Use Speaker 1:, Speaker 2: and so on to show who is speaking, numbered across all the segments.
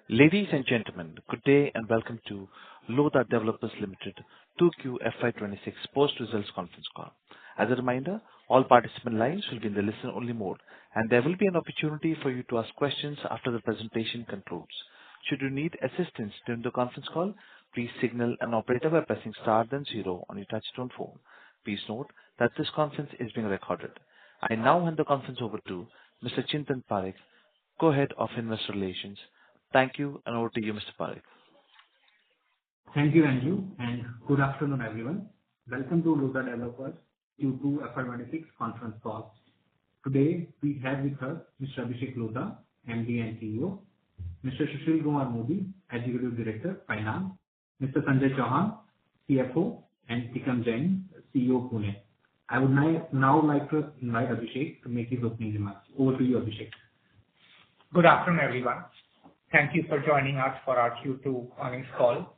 Speaker 1: Ladies and gentlemen, good day and welcome to Lodha Developers Limited 2Q FY26 post-results conference call. As a reminder, all participant lines will be in the listen-only mode, and there will be an opportunity for you to ask questions after the presentation concludes. Should you need assistance during the conference call, please signal an operator by pressing star then zero on your touch-tone phone. Please note that this conference is being recorded. I now hand the conference over to Mr. Chintan Parekh, Co-Head of Investor Relations. Thank you, and over to you, Mr. Parekh.
Speaker 2: Thank you, Andrew, and good afternoon, everyone. Welcome to Lodha Developers Q2 FY26 conference call. Today, we have with us Mr. Abhishek Lodha, MD and CEO, Mr. Sushil Kumar Modi, Executive Director, Finance, Mr. Sanjay Chauhan, CFO, and Tikam Jain, CEO, Pune. I would now like to invite Abhishek to make his opening remarks. Over to you, Abhishek.
Speaker 3: Good afternoon, everyone. Thank you for joining us for our Q2 earnings call.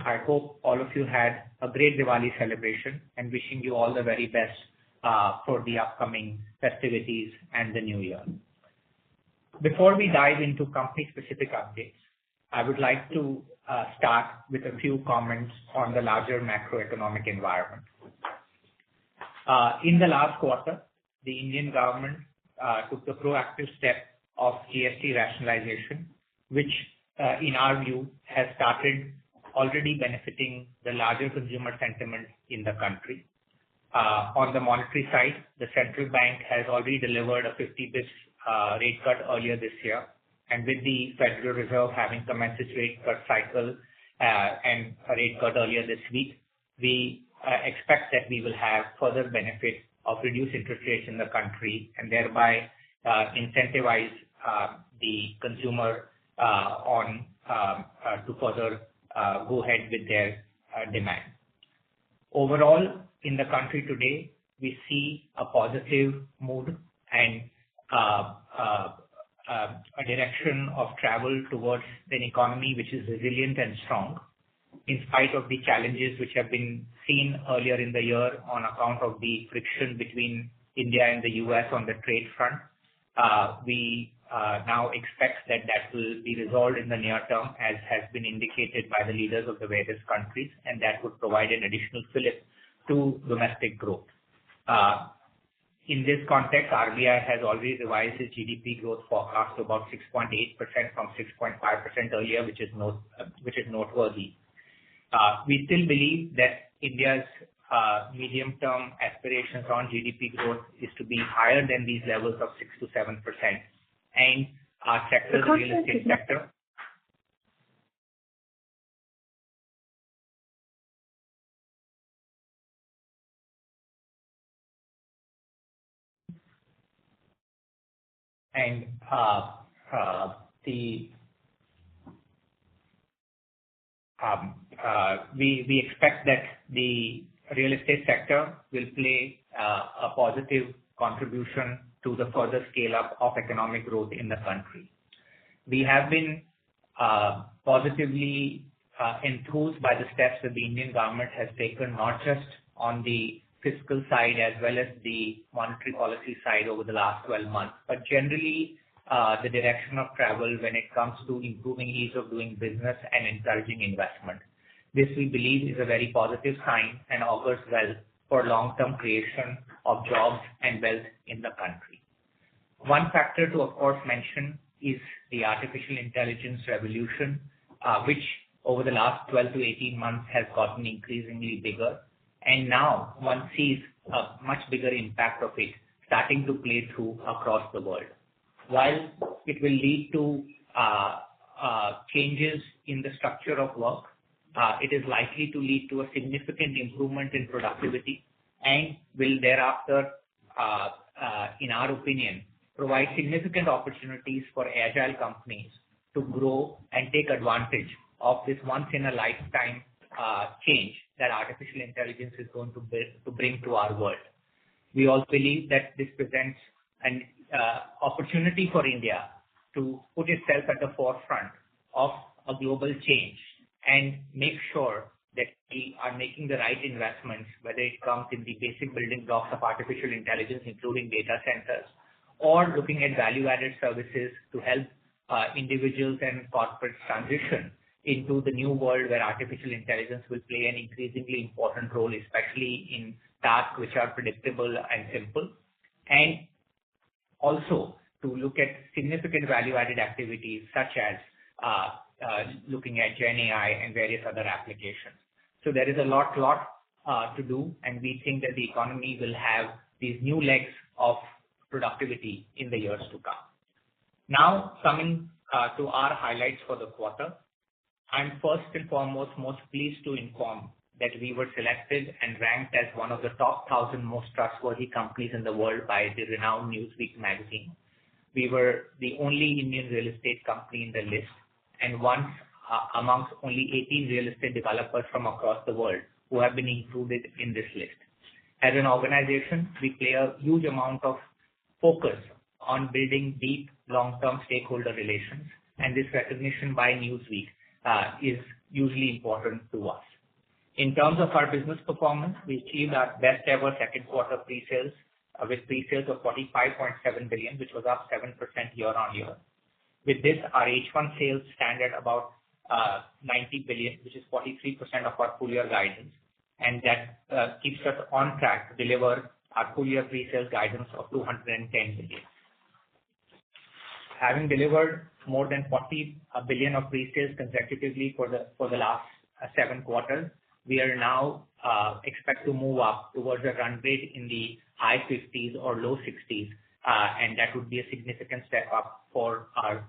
Speaker 3: I hope all of you had a great Diwali celebration and wishing you all the very best for the upcoming festivities and the new year. Before we dive into company-specific updates, I would like to start with a few comments on the larger macroeconomic environment. In the last quarter, the Indian government took the proactive step of GST rationalization, which in our view has started already benefiting the larger consumer sentiment in the country. On the monetary side, the central bank has already delivered a 50 basis rate cut earlier this year, and with the Federal Reserve having commenced its rate cut cycle and a rate cut earlier this week, we expect that we will have further benefit of reduced interest rates in the country and thereby incentivize the consumer to further go ahead with their demand. Overall, in the country today, we see a positive mood and a direction of travel towards an economy which is resilient and strong, in spite of the challenges which have been seen earlier in the year on account of the friction between India and the US on the trade front. We now expect that will be resolved in the near term, as has been indicated by the leaders of the various countries, and that would provide an additional fillip to domestic growth. In this context, RBI has already revised its GDP growth forecast to about 6.8% from 6.5% earlier, which is noteworthy. We still believe that India's medium-term aspirations on GDP growth is to be higher than these levels of 6 to 7%. And our sector, the real estate sector, and we expect that the real estate sector will play a positive contribution to the further scale up of economic growth in the country. We have been positively enthused by the steps that the Indian government has taken, not just on the fiscal side as well as the monetary policy side over the last 12 months, but generally the direction of travel when it comes to improving ease of doing business and encouraging investment. This, we believe, is a very positive sign and augurs well for long-term creation of jobs and wealth in the country. One factor to, of course, mention is the artificial intelligence revolution, which over the last 12 to 18 months has gotten increasingly bigger. And now one sees a much bigger impact of it starting to play through across the world. While it will lead to changes in the structure of work, it is likely to lead to a significant improvement in productivity and will thereafter, in our opinion, provide significant opportunities for agile companies to grow and take advantage of this once-in-a-lifetime change that artificial intelligence is going to bring to our world. We also believe that this presents an opportunity for India to put itself at the forefront of a global change and make sure that we are making the right investments, whether it comes in the basic building blocks of artificial intelligence, including data centers, or looking at value-added services to help individuals and corporates transition into the new world where artificial intelligence will play an increasingly important role, especially in tasks which are predictable and simple, and also to look at significant value-added activities such as looking at Gen AI and various other applications. So there is a lot to do, and we think that the economy will have these new legs of productivity in the years to come. Now, coming to our highlights for the quarter, I'm first and foremost most pleased to inform that we were selected and ranked as one of the top 1,000 most trustworthy companies in the world by the renowned Newsweek magazine. We were the only Indian real estate company in the list, and one amongst only 18 real estate developers from across the world who have been included in this list. As an organization, we play a huge amount of focus on building deep, long-term stakeholder relations, and this recognition by Newsweek is hugely important to us. In terms of our business performance, we achieved our best ever second quarter pre-sales with pre-sales of 45.7 billion, which was up 7% year on year. With this, our H1 sales stand at about 90 billion, which is 43% of our full year guidance, and that keeps us on track to deliver our full year pre-sales guidance of 210 billion. Having delivered more than 40 billion of pre-sales consecutively for the last 7 quarters, we are now expect to move up towards a run rate in the high 50s or low 60s, and that would be a significant step up for our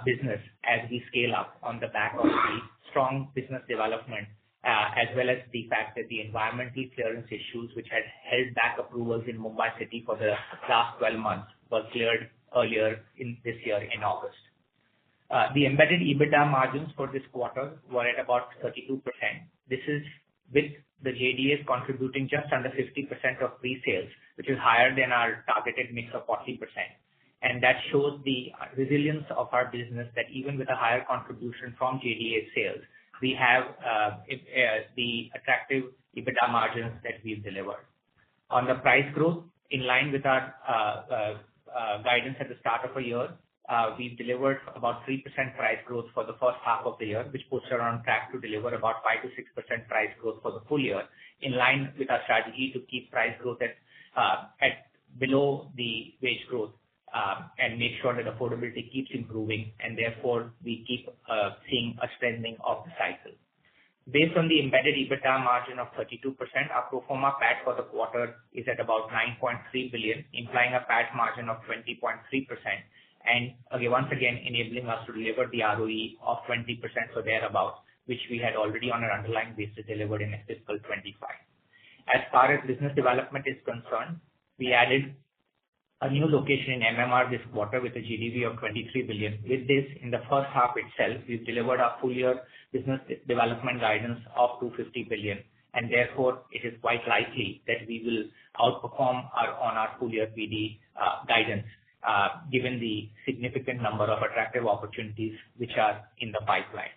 Speaker 3: business as we scale up on the back of the strong business development, as well as the fact that the environmental clearance issues which had held back approvals in Mumbai city for the last 12 months were cleared earlier in this year in August. The embedded EBITDA margins for this quarter were at about 32%. This is with the JDAs contributing just under 50% of pre-sales, which is higher than our targeted mix of 40%. And that shows the resilience of our business, that even with a higher contribution from JDA sales, we have the attractive EBITDA margins that we've delivered. On the price growth, in line with our guidance at the start of a year, we've delivered about 3% price growth for the first half of the year, which puts us on track to deliver about 5 to 6% price growth for the full year, in line with our strategy to keep price growth at below the wage growth, and make sure that affordability keeps improving, and therefore we keep seeing a strengthening of the cycle. Based on the embedded EBITDA margin of 32%, our pro forma PAT for the quarter is at about 9.3 billion, implying a PAT margin of 20.3%, and once again enabling us to deliver the ROE of 20% or thereabouts, which we had already on an underlying basis delivered in fiscal 25. As far as business development is concerned, we added a new location in MMR this quarter with a GDV of 23 billion. With this, in the first half itself, we've delivered our full year business development guidance of 250 billion, and therefore it is quite likely that we will outperform on our full year PD guidance, given the significant number of attractive opportunities which are in the pipeline.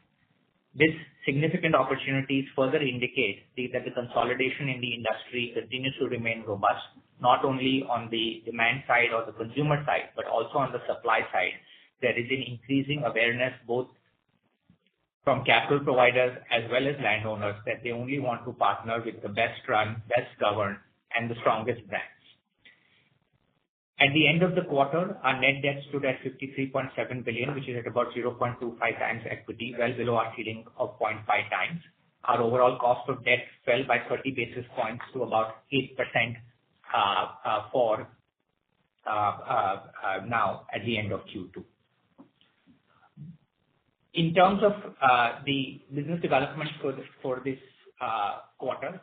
Speaker 3: This significant opportunities further indicate that the consolidation in the industry continues to remain robust, not only on the demand side or the consumer side, but also on the supply side. There is an increasing awareness both from capital providers as well as landowners that they only want to partner with the best run, best governed, and the strongest brands. At the end of the quarter, our net debt stood at 53.7 billion, which is at about 0.25 times equity, well below our ceiling of 0.5 times. Our overall cost of debt fell by 30 basis points to about 8% for now at the end of Q2. In terms of the business development for this quarter,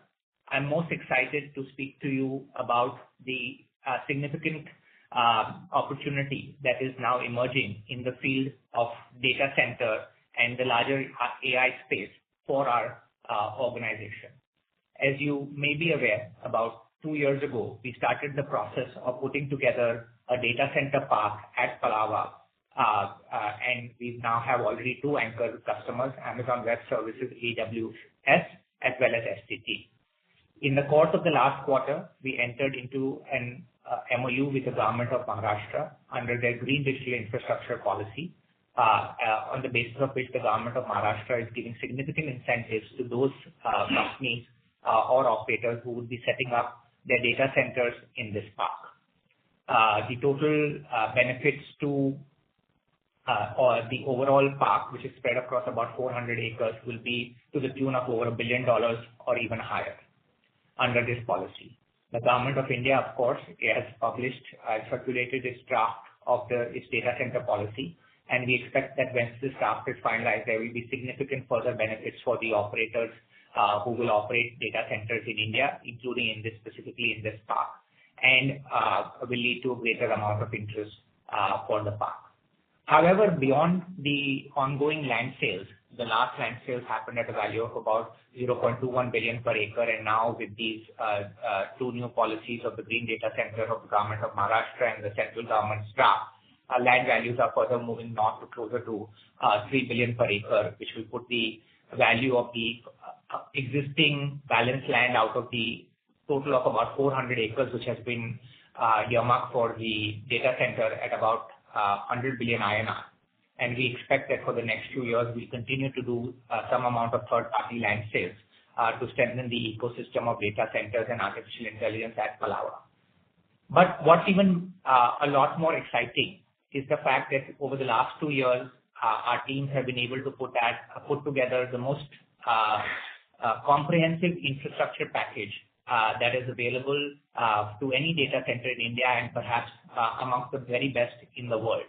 Speaker 3: I'm most excited to speak to you about the significant opportunity that is now emerging in the field of data center and the larger AI space for our organization. As you may be aware, about 2 years ago, we started the process of putting together a data center park at Palava, and we now have already 2 anchor customers, Amazon Web Services, AWS, as well as STT. In the course of the last quarter, we entered into an MOU with the government of Maharashtra under their Green Digital Infrastructure Policy on the basis of which the government of Maharashtra is giving significant incentives to those companies or operators who would be setting up their data centers in this park. The total benefits to or the overall park, which is spread across about 400 acres, will be to the tune of over $1 billion or even higher under this policy. The government of India, of course, has published, circulated its draft of its data center policy, and we expect that once this draft is finalized, there will be significant further benefits for the operators who will operate data centers in India, including specifically in this park, and will lead to a greater amount of interest for the park. However, beyond the ongoing land sales, the last land sales happened at a value of about 0.21 billion per acre, and now with these two new policies of the Green Data Center of the Government of Maharashtra and the central government's draft, land values are further moving north to closer to 3 billion per acre, which will put the value of the existing balanced land out of the total of about 400 acres, which has been earmarked for the data center at about 100 billion INR. And we expect that for the next 2 years, we'll continue to do some amount of third-party land sales to strengthen the ecosystem of data centers and artificial intelligence at Palava. But what's even a lot more exciting is the fact that over the last 2 years, our teams have been able to put together the most comprehensive infrastructure package that is available to any data center in India and perhaps amongst the very best in the world.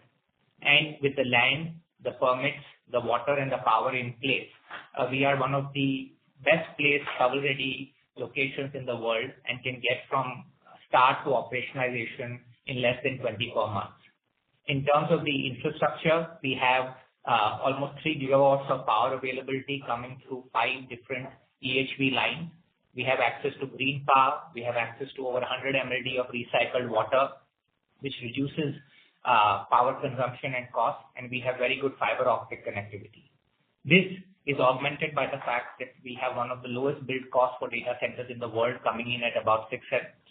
Speaker 3: And with the land, the permits, the water and the power in place, we are one of the best placed shovel-ready locations in the world and can get from start to operationalization in less than 24 months. In terms of the infrastructure, we have almost 3 gigawatts of power availability coming through 5 different EHV lines. We have access to green power. We have access to over 100 MLD of recycled water, which reduces power consumption and cost, and we have very good fiber optic connectivity. This is augmented by the fact that we have one of the lowest build costs for data centers in the world, coming in at about 6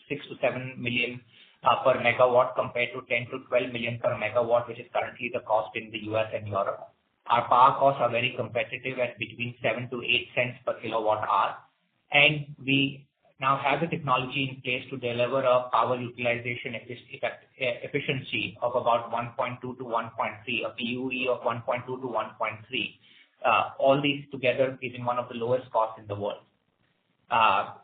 Speaker 3: to 7 million per megawatt compared to 10 to 12 million per megawatt, which is currently the cost in the US and Europe. Our power costs are very competitive at between 7 to 8 cents per kilowatt hour. And we now have the technology in place to deliver a power utilization efficiency of about 1.2 to 1.3, a PUE of 1.2 to 1.3. All these together giving one of the lowest costs in the world.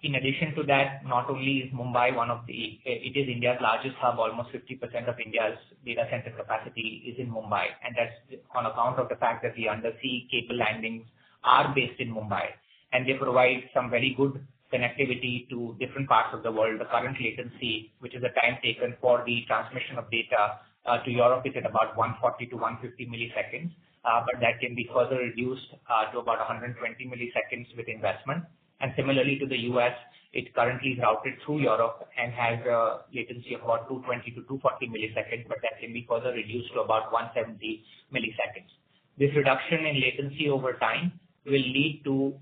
Speaker 3: In addition to that, not only is Mumbai it is India's largest hub. Almost 50% of India's data center capacity is in Mumbai, and that's on account of the fact that the undersea cable landings are based in Mumbai, and they provide some very good connectivity to different parts of the world. The current latency, which is the time taken for the transmission of data to Europe, is at about 140 to 150 milliseconds, but that can be further reduced to about 120 milliseconds with investment. And similarly to the US, it currently is routed through Europe and has a latency of about 220 to 240 milliseconds, but that can be further reduced to about 170 milliseconds. This reduction in latency over time will lead to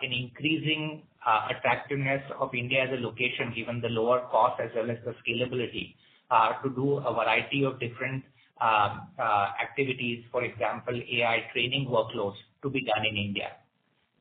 Speaker 3: an increasing attractiveness of India as a location, given the lower cost as well as the scalability to do a variety of different activities, for example, AI training workloads to be done in India.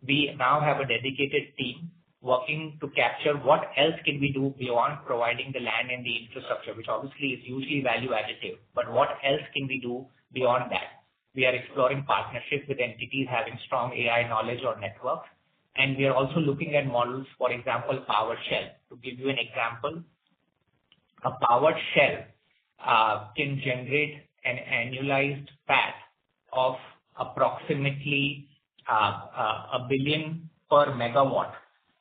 Speaker 3: We now have a dedicated team working to capture what else can we do beyond providing the land and the infrastructure, which obviously is hugely value additive, but what else can we do beyond that? We are exploring partnerships with entities having strong AI knowledge or networks, and we are also looking at models, for example, PowerShell. To give you an example, a PowerShell can generate an annualized PAT of approximately $1 billion per megawatt.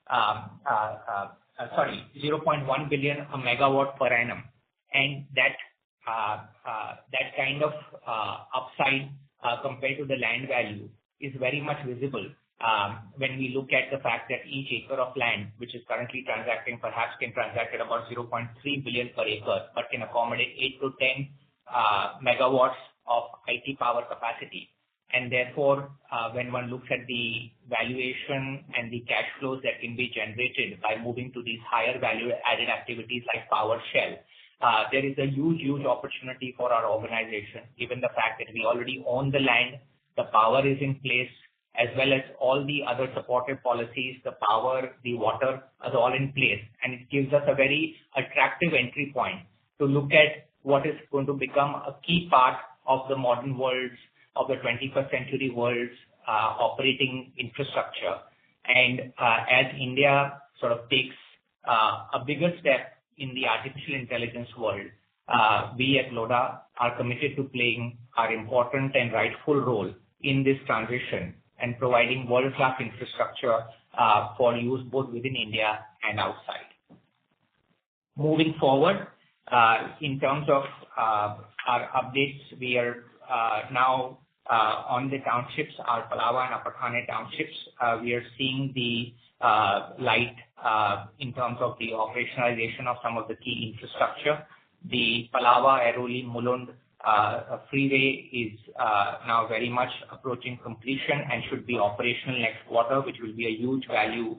Speaker 3: 0.1 billion a megawatt per annum, and that kind of upside compared to the land value is very much visible when we look at the fact that each acre of land, which is currently transacting, perhaps can transact at about 0.3 billion per acre, but can accommodate 8 to 10 megawatts of IT power capacity. And therefore, when one looks at the valuation and the cash flows that can be generated by moving to these higher value-added activities like PowerShell, there is a huge opportunity for our organization, given the fact that we already own the land, the power is in place, as well as all the other supportive policies, the power, the water are all in place. And it gives us a very attractive entry point to look at what is going to become a key part of the modern world's, of the 21st century world's operating infrastructure. And as India sort of takes a bigger step in the artificial intelligence world, we at Lodha are committed to playing our important and rightful role in this transition and providing world-class infrastructure for use both within India and outside. Moving forward, in terms of our updates, we are now on the townships, our Palava and Upper Thane townships. We are seeing the light in terms of the operationalization of some of the key infrastructure. The Palava, Airoli, Mulund freeway is now very much approaching completion and should be operational next quarter, which will be a huge value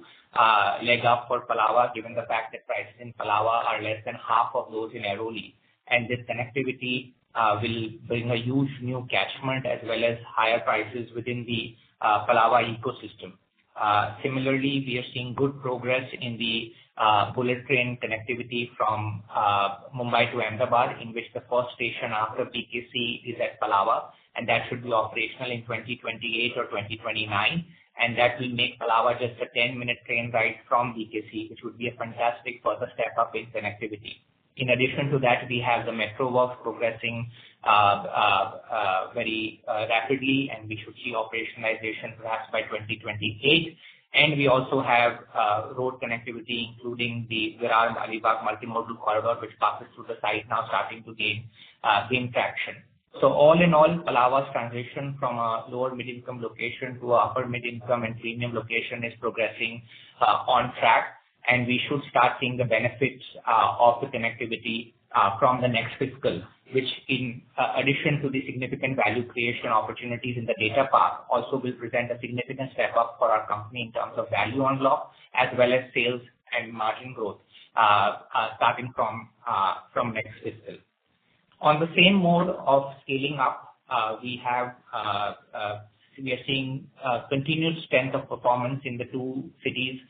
Speaker 3: leg up for Palava, given the fact that prices in Palava are less than half of those in Airoli. And this connectivity will bring a huge new catchment as well as higher prices within the Palava ecosystem. Similarly, we are seeing good progress in the bullet train connectivity from Mumbai to Ahmedabad, in which the first station after BKC is at Palava, and that should be operational in 2028 or 2029. And that will make Palava just a 10-minute train ride from BKC, which would be a fantastic further step up in connectivity. In addition to that, we have the metro work progressing very rapidly, and we should see operationalization perhaps by 2028. And we also have road connectivity, including the Virar-Alibag multimodal corridor, which passes through the site now, starting to gain traction. So all in all, Palava's transition from a lower mid-income location to a upper mid-income and premium location is progressing on track. And we should start seeing the benefits of the connectivity from the next fiscal, which in addition to the significant value creation opportunities in the data park, also will present a significant step up for our company in terms of value unlock, as well as sales and margin growth starting from next fiscal. On the same mode of scaling up, we are seeing continued strength of performance in the two cities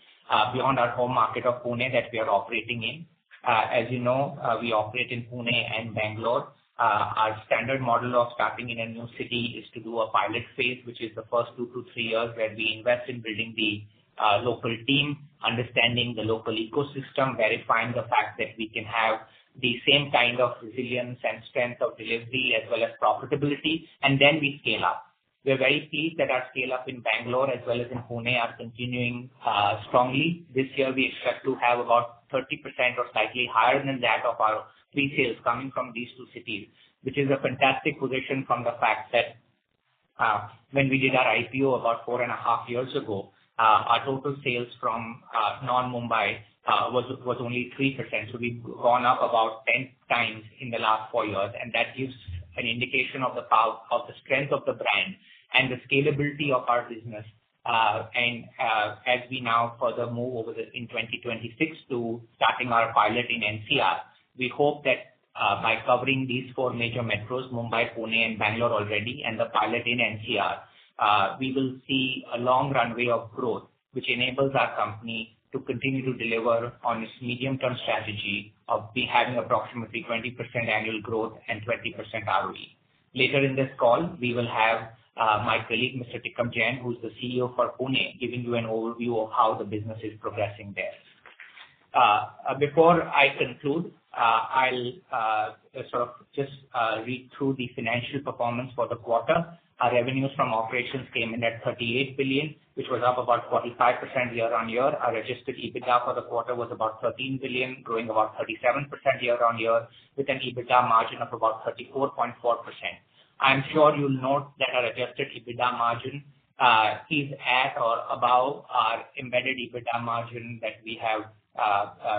Speaker 3: beyond our home market of Pune that we are operating in. As you know, we operate in Pune and Bangalore. Our standard model of starting in a new city is to do a pilot phase, which is the first 2 to 3 years, where we invest in building the local team, understanding the local ecosystem, verifying the fact that we can have the same kind of resilience and strength of delivery as well as profitability, and then we scale up. We're very pleased that our scale up in Bangalore as well as in Pune are continuing strongly. This year we expect to have about 30% or slightly higher than that of our pre-sales coming from these two cities, which is a fantastic position from the fact that when we did our IPO about 4.5 years ago, our total sales from non-Mumbai was only 3%. So we've gone up about 10 times in the last 4 years, and that gives an indication of the power of the strength of the brand and the scalability of our business. As we now further move over in 2026 to starting our pilot in NCR, we hope that by covering these 4 major metros, Mumbai, Pune and Bangalore already, and the pilot in NCR, we will see a long runway of growth, which enables our company to continue to deliver on its medium-term strategy of having approximately 20% annual growth and 20% ROE. Later in this call, we will have my colleague, Mr. Tikam Jain, who's the CEO for Pune, giving you an overview of how the business is progressing there. Before I conclude, I'll sort of just read through the financial performance for the quarter. Our revenues from operations came in at 38 billion, which was up about 45% year-on-year. Our adjusted EBITDA for the quarter was about 13 billion, growing about 37% year-on-year, with an EBITDA margin of about 34.4%. I'm sure you'll note that our adjusted EBITDA margin is at or above our embedded EBITDA margin that we have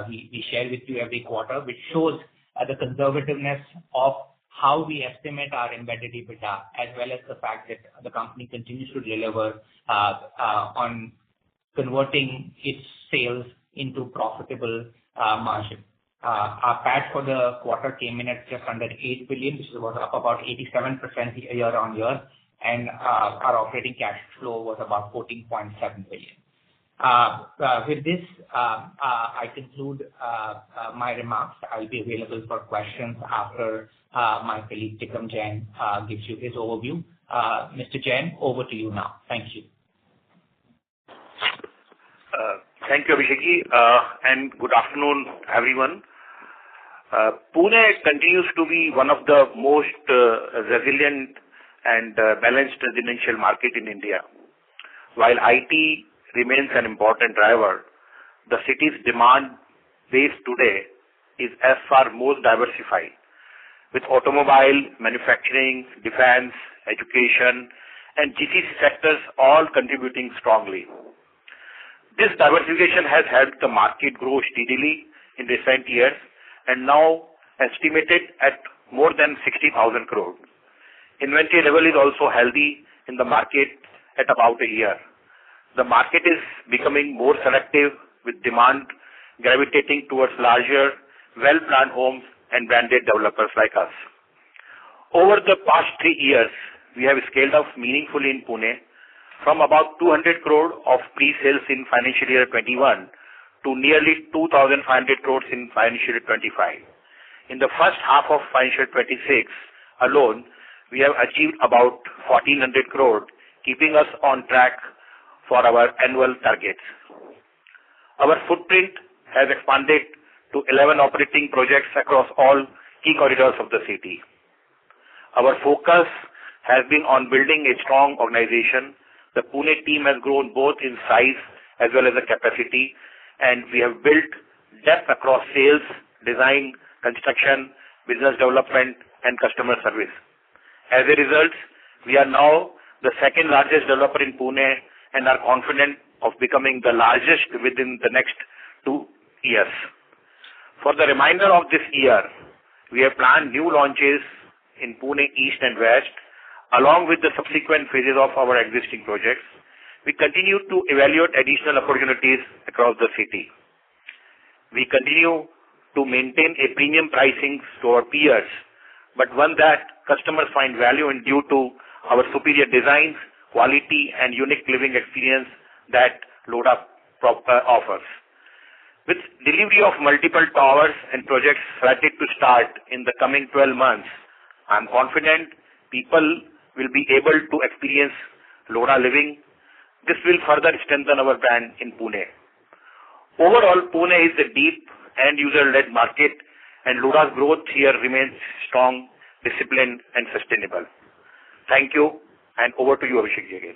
Speaker 3: we share with you every quarter, which shows the conservativeness of how we estimate our embedded EBITDA, as well as the fact that the company continues to deliver on converting its sales into profitable margin. Our PAT for the quarter came in at just under 8 billion, which was up about 87% year-on-year, and our operating cash flow was about 14.7 billion. With this, I conclude my remarks. I'll be available for questions after my colleague Tikam Jain gives you his overview. Mr. Jain, over to you now. Thank you.
Speaker 4: Thank you, Abhishek, and good afternoon, everyone. Pune continues to be one of the most resilient and balanced residential market in India. While IT remains an important driver, the city's demand base today is as far most diversified, with automobile, manufacturing, defense, education, and GCC sectors all contributing strongly. This diversification has helped the market grow steadily in recent years and now estimated at more than 60,000 crore. Inventory level is also healthy in the market at about a year. The market is becoming more selective, with demand gravitating towards larger, well-planned homes and branded developers like us. Over the past 3 years, we have scaled up meaningfully in Pune from about 200 crore of pre-sales in financial year 21 to nearly 2,500 crores in financial year 25. In the first half of financial 26 alone, we have achieved about 1,400 crore, keeping us on track for our annual targets. Our footprint has expanded to 11 operating projects across all key corridors of the city. Our focus has been on building a strong organization. The Pune team has grown both in size as well as the capacity, and we have built depth across sales, design, construction, business development, and customer service. As a result, we are now the second largest developer in Pune and are confident of becoming the largest within the next 2 years. For the remainder of this year, we have planned new launches in Pune East and West, along with the subsequent phases of our existing projects. We continue to evaluate additional opportunities across the city. We continue to maintain a premium pricing to our peers, but one that customers find value in due to our superior designs, quality, and unique living experience that Lodha offers. With delivery of multiple towers and projects slated to start in the coming 12 months, I am confident people will be able to experience Lodha living. This will further strengthen our brand in Pune. Overall, Pune is a deep and user-led market, and Lodha's growth here remains strong, disciplined, and sustainable. Thank you, and over to you, Abhishek again.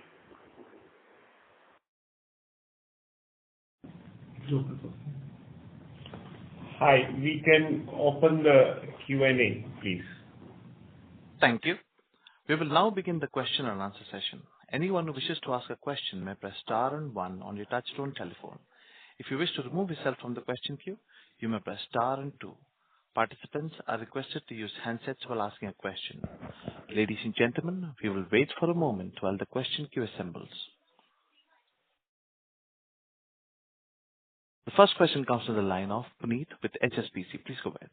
Speaker 5: Hi, we can open the Q&A, please.
Speaker 1: Thank you. We will now begin the question and answer session. Anyone who wishes to ask a question may press star and 1 on your touchtone telephone. If you wish to remove yourself from the question queue, you may press star and 2. Participants are requested to use handsets while asking a question. Ladies and gentlemen, we will wait for a moment while the question queue assembles. The first question comes to the line of Puneet with HSBC. Please go ahead.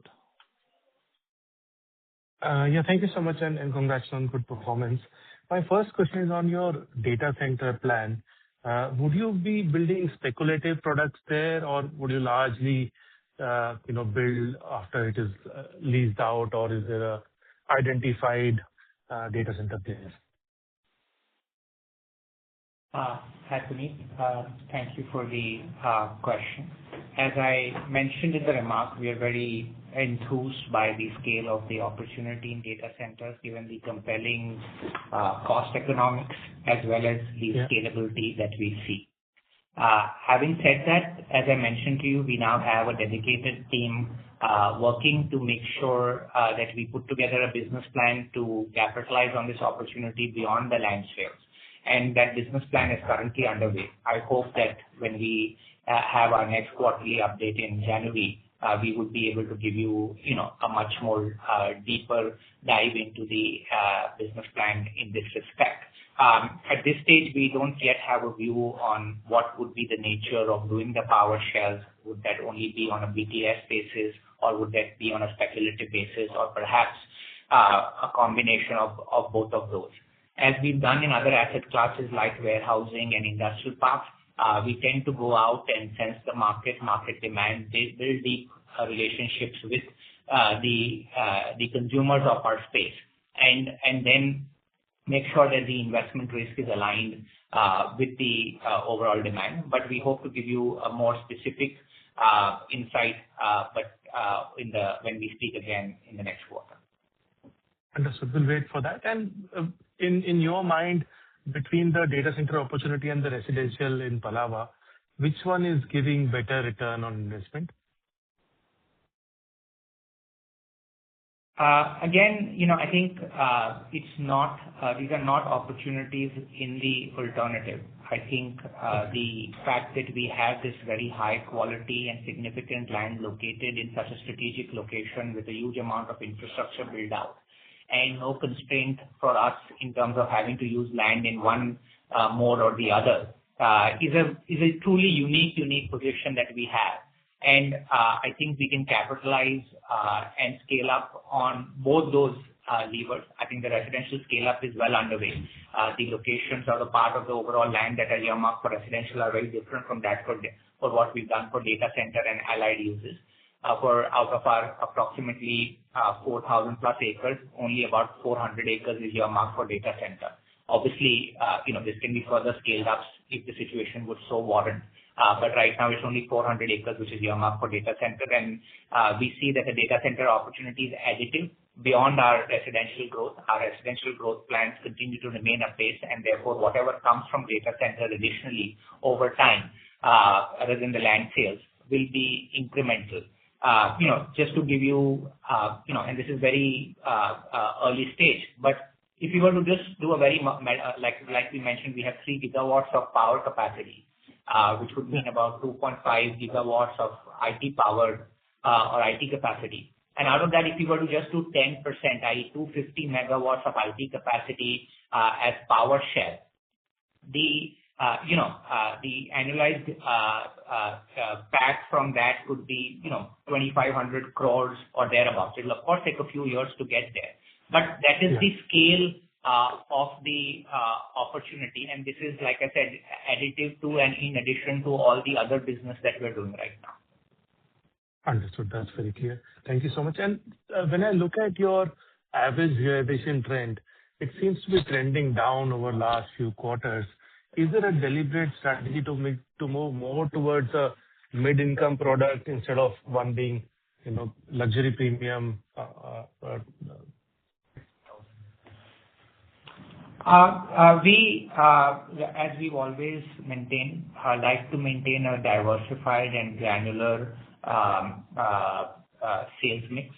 Speaker 6: Thank you so much, and congrats on good performance. My first question is on your data center plan. Would you be building speculative products there, or would you largely, build after it is leased out, or is there a identified data center there?
Speaker 3: Hi, Puneet. Thank you for the question. As I mentioned in the remarks, we are very enthused by the scale of the opportunity in data centers, given the compelling cost economics as well as the scalability that we see. Having said that, as I mentioned to you, we now have a dedicated team working to make sure that we put together a business plan to capitalize on this opportunity beyond the land sales. And that business plan is currently underway. I hope that when we have our next quarterly update in January, we would be able to give you, a much more deeper dive into the business plan in this respect. At this stage, we don't yet have a view on what would be the nature of doing the power shells. Would that only be on a BTS basis, or would that be on a speculative basis, or perhaps a combination of both of those? As we've done in other asset classes like warehousing and industrial parks, we tend to go out and sense the market demand, build deep relationships with the consumers of our space, and then make sure that the investment risk is aligned with the overall demand. But we hope to give you a more specific insight, when we speak again in the next quarter.
Speaker 6: Understood. We'll wait for that. And in your mind, between the data center opportunity and the residential in Palava, which one is giving better return on investment?
Speaker 3: Again, I think these are not opportunities in the alternative. I think the fact that we have this very high quality and significant land located in such a strategic location with a huge amount of infrastructure built out and no constraint for us in terms of having to use land in one mode or the other is a truly unique position that we have. And I think we can capitalize and scale up on both those levers. I think the residential scale up is well underway. The locations or the part of the overall land that are earmarked for residential are very different from that for what we've done for data center and allied uses. Out of our approximately 4,000 plus acres, only about 400 acres is earmarked for data center. Obviously, this can be further scaled up if the situation would so warrant. But right now it's only 400 acres, which is earmarked for data center. And we see that the data center opportunity is additive beyond our residential growth. Our residential growth plans continue to remain apace, and therefore whatever comes from data center additionally over time, other than the land sales, will be incremental. Just to give you, and this is very early stage, but if you were to just do a very, like we mentioned, we have 3 gigawatts of power capacity, which would mean about 2.5 gigawatts of IT powered or IT capacity. And out of that, if you were to just do 10%, i.e. 250 megawatts of IT capacity as power share, the annualized PAT from that could be 2,500 crores or thereabouts. It will of course take a few years to get there, but that is the scale of the opportunity, and this is, like I said, additive to and in addition to all the other business that we're doing right now.
Speaker 6: Understood. That's very clear. Thank you so much. And when I look at your average realization trend, it seems to be trending down over last few quarters. Is there a deliberate strategy to move more towards a mid-income product instead of one being, luxury premium?
Speaker 3: We, as we've always maintained, like to maintain a diversified and granular sales mix.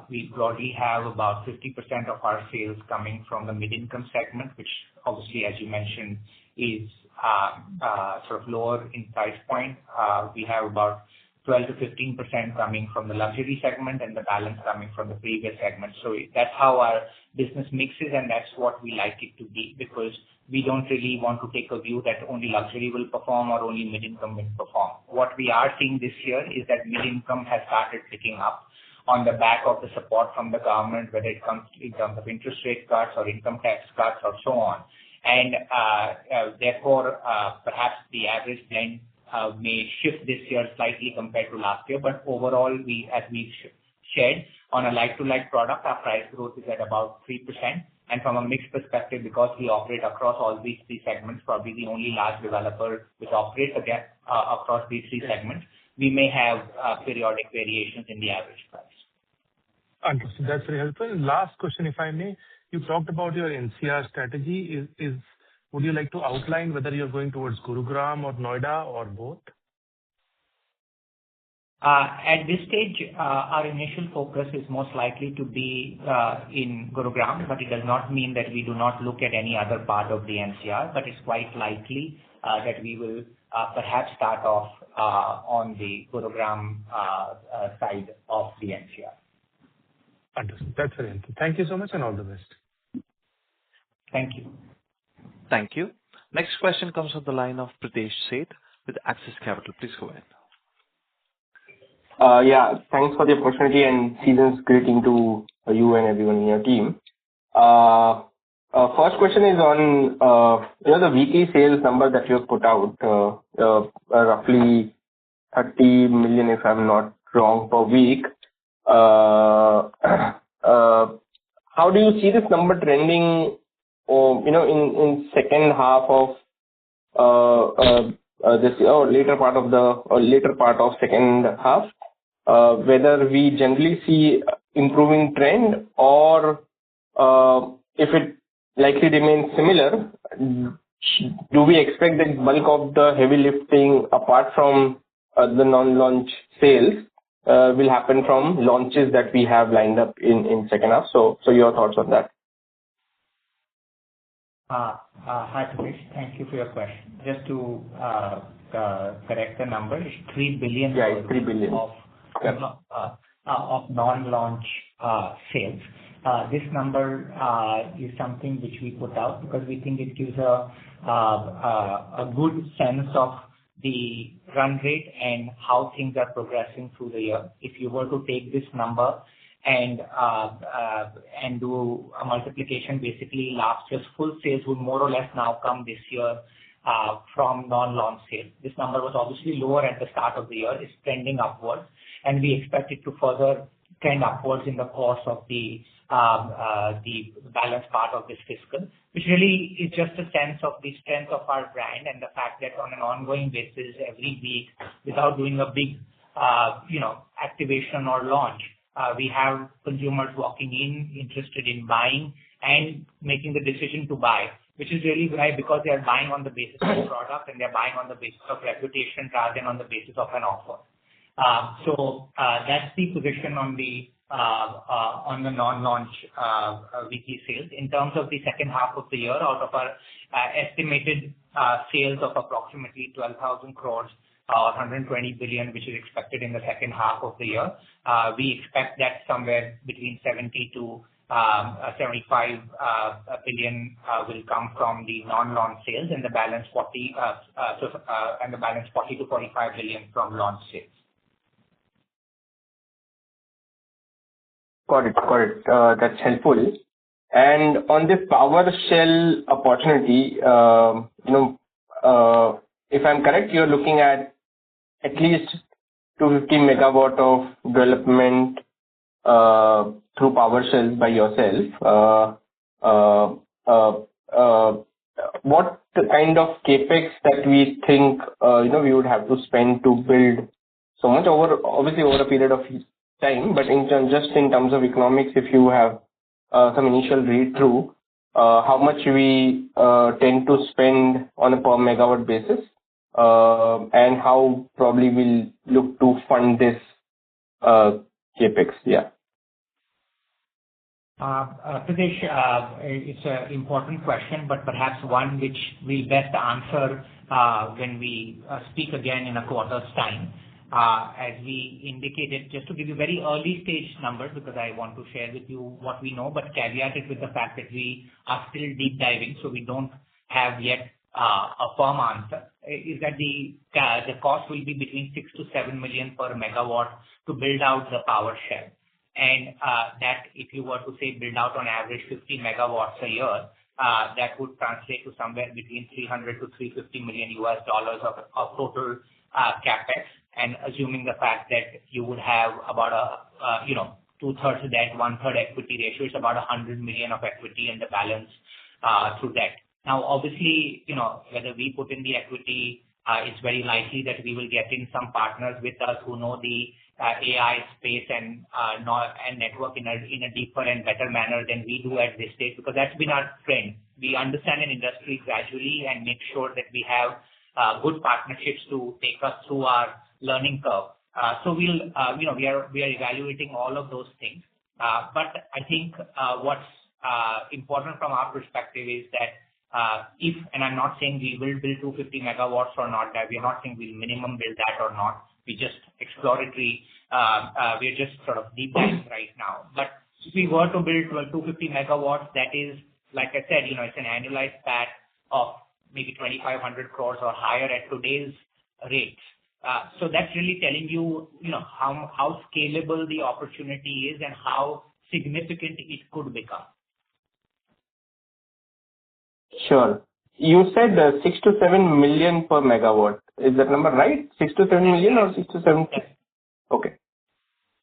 Speaker 3: We broadly have about 50% of our sales coming from the mid-income segment, which obviously, as you mentioned, is sort of lower in price point. We have about 12 to 15% coming from the luxury segment and the balance coming from the previous segment. So that's how our business mixes, and that's what we like it to be, because we don't really want to take a view that only luxury will perform or only mid-income will perform. What we are seeing this year is that mid-income has started picking up on the back of the support from the government, whether it comes in terms of interest rate cuts or income tax cuts or so on. And therefore, perhaps the average blend may shift this year slightly compared to last year, but overall, as we've shared, on a like-to-like product, our price growth is at about 3%. And from a mixed perspective, because we operate across all these 3 segments, probably the only large developer which operates again across these 3 segments, we may have periodic variations in the average price.
Speaker 6: Understood. That's very helpful. And last question, if I may. You talked about your NCR strategy. Would you like to outline whether you're going towards Gurugram or Noida or both?
Speaker 3: At this stage, our initial focus is most likely to be in Gurugram, but it does not mean that we do not look at any other part of the NCR, but it's quite likely that we will perhaps start off on the Gurugram side of the NCR.
Speaker 6: Understood. That's very helpful. Thank you so much and all the best.
Speaker 3: Thank you.
Speaker 1: Thank you. Next question comes from the line of Pritesh Sheth with Axis Capital. Please go ahead.
Speaker 7: Yeah, thanks for the opportunity and season's greeting to you and everyone in your team. First question is on the weekly sales number that you have put out, roughly 30 million, if I'm not wrong, per week. How do you see this number trending, in second half of this or later part of second half? Whether we generally see improving trend or if it likely remains similar, do we expect that bulk of the heavy lifting apart from the non-launch sales will happen from launches that we have lined up in second half? So your thoughts on that?
Speaker 3: Hi, Pradesh. Thank you for your question. Just to correct the number, it's 3 billion.
Speaker 7: Yeah, it's 3 billion.
Speaker 3: Of non-launch sales. This number is something which we put out because we think it gives a good sense of the run rate and how things are progressing through the year. If you were to take this number and do a multiplication, basically last year's full sales would more or less now come this year from non-launch sales. This number was obviously lower at the start of the year. It's trending upwards, and we expect it to further trend upwards in the course of the balance part of this fiscal, which really is just a sense of the strength of our brand and the fact that on an ongoing basis every week, without doing a big activation or launch, we have consumers walking in interested in buying and making the decision to buy, which is really why, because they are buying on the basis of the product and they're buying on the basis of reputation rather than on the basis of an offer. So that's the position on the non-launch weekly sales. In terms of the second half of the year, out of our estimated sales of approximately 12,000 crores or 120 billion, which is expected in the second half of the year, we expect that somewhere between 70 to 75 billion will come from the non-launch sales, and the balance 40 to 45 billion from launch sales.
Speaker 7: Got it. That's helpful. And on this power shell opportunity, if I'm correct, you're looking at least 250 megawatt of development through power shells by yourself. What kind of capex that we think we would have to spend to build so much over a period of time, but in terms of economics, if you have some initial read through, how much we tend to spend on a per megawatt basis, and how probably we'll look to fund this capex. Yeah.
Speaker 3: Pradesh, it's an important question, but perhaps one which we'll best answer when we speak again in a quarter's time. As we indicated, just to give you very early stage numbers, because I want to share with you what we know, but caveat it with the fact that we are still deep diving, so we don't have yet a firm answer, is that the cost will be between 6 to 7 million per megawatt to build out the power shell. And that if you were to say build out on average 50 megawatts a year, that would translate to somewhere between 300 to 350 million US dollars of total capex. And assuming the fact that you would have about two-thirds debt, one-third equity ratio, it's about 100 million of equity and the balance through debt. Now, obviously, whether we put in the equity, it's very likely that we will get in some partners with us who know the AI space and network in a deeper and better manner than we do at this stage, because that's been our trend. We understand an industry gradually and make sure that we have good partnerships to take us through our learning curve. So we are evaluating all of those things. But I think what's important from our perspective is that and I'm not saying we will build 250 megawatts or not, that we're not saying we'll minimum build that or not. We just exploratory, we're just sort of deep diving right now. But if we were to build 250 megawatts, that is, like I said, it's an annualized PAT of maybe 2,500 crores or higher at today's rates. So that's really telling you, how scalable the opportunity is and how significant it could become.
Speaker 7: Sure. You said 6 to 7 million per megawatt. Is that number right? 6 to 7 million or 6 to 7?
Speaker 3: Yes.
Speaker 7: Okay.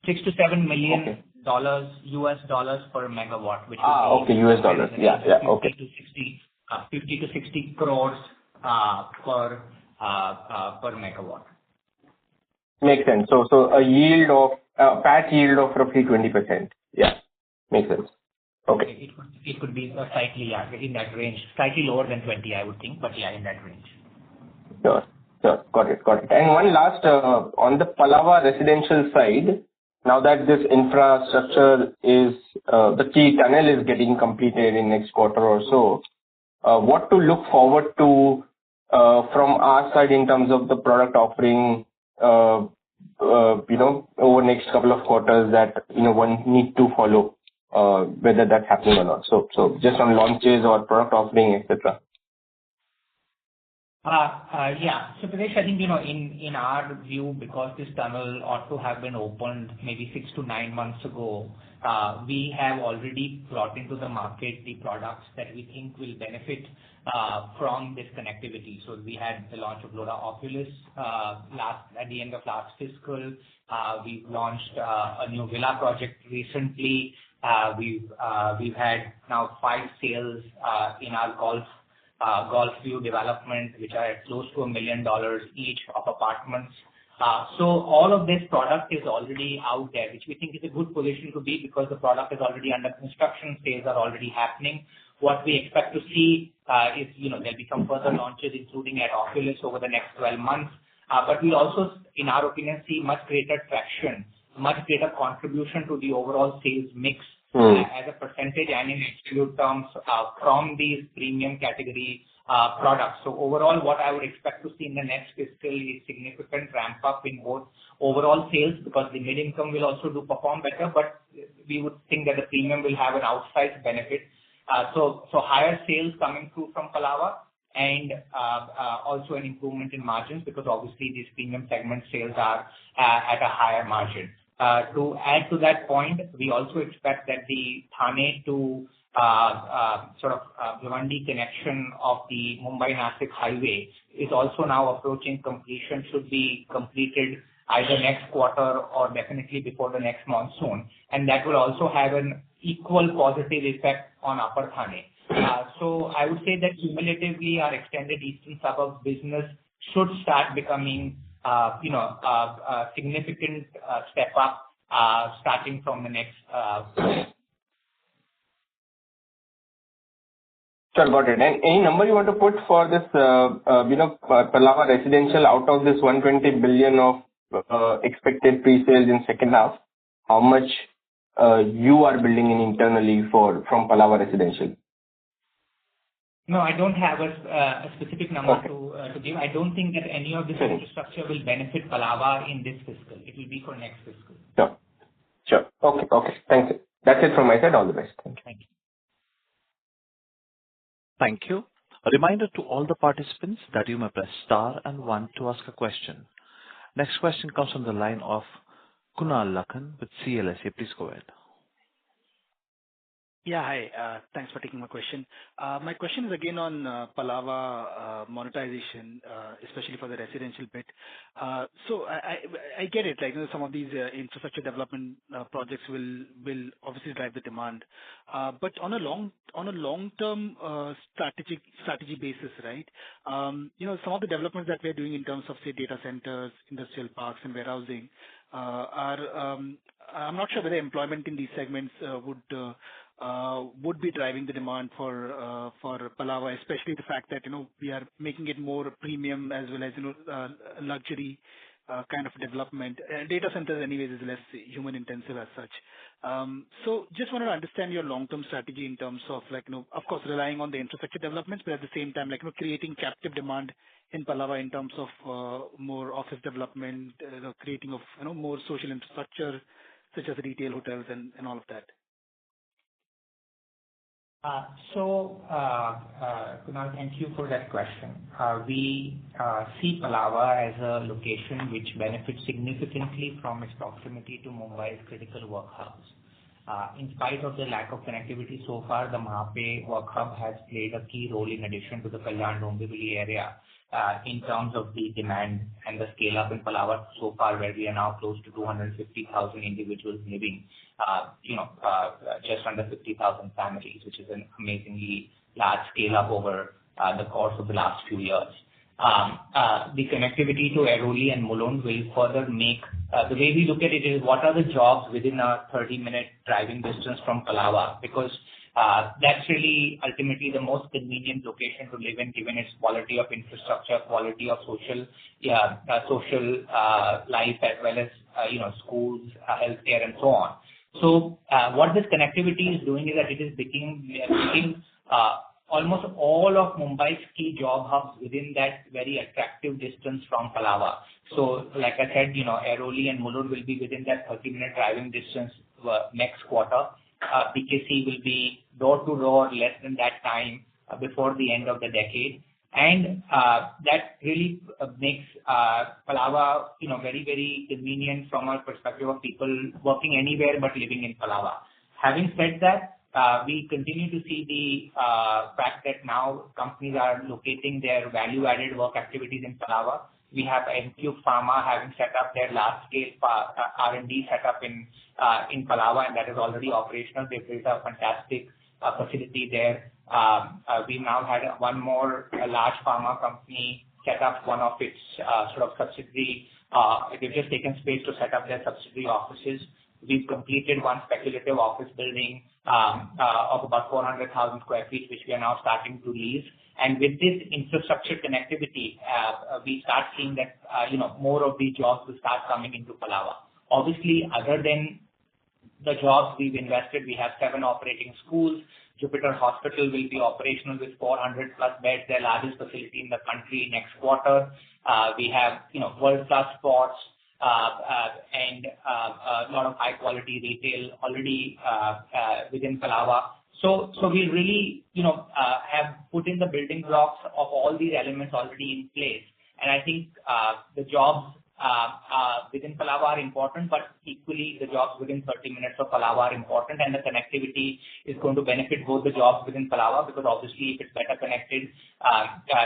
Speaker 3: $6 to $7 million
Speaker 7: Okay.
Speaker 3: US dollars per megawatt, which would be
Speaker 7: okay, US dollars. Yeah,
Speaker 3: 50 to 60 crores per megawatt.
Speaker 7: Makes sense. So a yield of PAT yield of roughly 20%. Yeah, makes sense. Okay.
Speaker 3: It could be slightly in that range, slightly lower than 20, I would think, but in that range.
Speaker 7: Sure. Got it. And one last, on the Palava residential side, now that this infrastructure is, the key tunnel is getting completed in next quarter or so, what to look forward to from our side in terms of the product offering, over next couple of quarters that, one need to follow, whether that's happening or not. So just on launches or product offering, etc.
Speaker 3: So Pradesh, I think, in our view, because this tunnel ought to have been opened maybe 6 to 9 months ago, we have already brought into the market the products that we think will benefit from this connectivity. So we had the launch of Lodha Oculus at the end of last fiscal. We've launched a new villa project recently. We've had now 5 sales in our Golf View development, which are at close to $1 million each of apartments. So all of this product is already out there, which we think is a good position to be because the product is already under construction, sales are already happening. What we expect to see is, there'll be some further launches, including at Oculus over the next 12 months. But we'll also, in our opinion, see much greater traction, much greater contribution to the overall sales mix as a percentage and in absolute terms from these premium category products. So overall, what I would expect to see in the next fiscal is significant ramp up in both overall sales because the mid-income will also perform better, but we would think that the premium will have an outsized benefit. So higher sales coming through from Palava and also an improvement in margins because obviously these premium segment sales are at a higher margin. To add to that point, we also expect that the Thane to Bhiwandi connection of the Mumbai-Nasik highway is also now approaching completion, should be completed either next quarter or definitely before the next monsoon. And that will also have an equal positive effect on Upper Thane. So I would say that cumulatively our extended eastern suburbs business should start becoming a significant step up starting from the next.
Speaker 7: Sure, got it. And any number you want to put for this, Palava residential out of this 120 billion of expected pre-sales in second half? How much you are building in internally from Palava residential?
Speaker 3: No, I don't have a specific number to give. I don't think that any of this infrastructure will benefit Palava in this fiscal. It will be for next fiscal.
Speaker 7: Sure. Okay. Thank you. That's it from my side. All the best. Thank you.
Speaker 3: Thank you.
Speaker 1: Thank you. A reminder to all the participants that you may press star and 1 to ask a question. Next question comes from the line of Kunal Lakhan with CLSA. Please go ahead.
Speaker 8: Yeah, hi. Thanks for taking my question. My question is again on Palava monetization, especially for the residential bit. So I get it, like some of these infrastructure development projects will obviously drive the demand. But on a long-term strategy basis, right? Some of the developments that we're doing in terms of say data centers, industrial parks, and warehousing are I'm not sure whether employment in these segments would be driving the demand for Palava, especially the fact that we are making it more premium as well as luxury kind of development. Data centers, anyways, is less human intensive as such. So just wanted to understand your long-term strategy in terms of of course relying on the infrastructure developments, but at the same time creating captive demand in Palava in terms of more office development, creating of more social infrastructure such as retail, hotels, and all of that.
Speaker 3: Kunal, thank you for that question. We see Palava as a location which benefits significantly from its proximity to Mumbai's critical work hubs. In spite of the lack of connectivity so far, the Mahape work hub has played a key role in addition to the Kalyan-Dombivli area in terms of the demand and the scale up in Palava so far, where we are now close to 250,000 individuals living, just under 50,000 families, which is an amazingly large scale up over the course of the last few years. The connectivity to Airoli and Mulund will further make the way we look at it is what are the jobs within a 30-minute driving distance from Palava, because that's really ultimately the most convenient location to live in, given its quality of infrastructure, quality of social life, as well as schools, healthcare, and so on. So what this connectivity is doing is that it is making almost all of Mumbai's key job hubs within that very attractive distance from Palava. So like I said, Airoli and Mulund will be within that 30-minute driving distance next quarter. BKC will be door to door less than that time before the end of the decade. And that really makes Palava, very, very convenient from a perspective of people working anywhere but living in Palava. Having said that, we continue to see the fact that now companies are locating their value-added work activities in Palava. We have MQ Pharma having set up their large-scale R&D setup in Palava, and that is already operational. They've built a fantastic facility there. We now had one more large pharma company set up one of its sort of subsidiary. They've just taken space to set up their subsidiary offices. We've completed one speculative office building of about 400,000 square feet, which we are now starting to lease. And with this infrastructure connectivity, we start seeing that more of these jobs will start coming into Palava. Obviously, other than the jobs we've invested, we have 7 operating schools. Jupiter Hospital will be operational with 400 plus beds, their largest facility in the country next quarter. We have world-class sports and a lot of high-quality retail already within Palava. So we really, have put in the building blocks of all these elements already in place. And I think the jobs within Palava are important, but equally the jobs within 30 minutes of Palava are important, and the connectivity is going to benefit both the jobs within Palava, because obviously if it's better connected,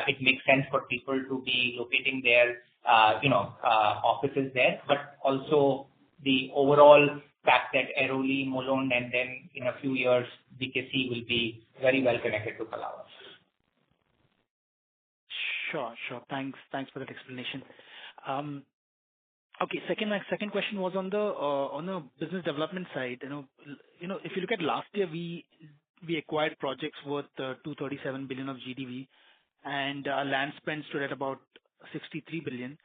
Speaker 3: it makes sense for people to be locating their offices there, but also the overall fact that Airoli, Mulund, and then in a few years BKC will be very well connected to Palava.
Speaker 8: Sure. Thanks for that explanation. Okay. My second question was on the business development side. If you look at last year, we acquired projects worth 237 billion of GDV, and our land spend stood at about 63 billion.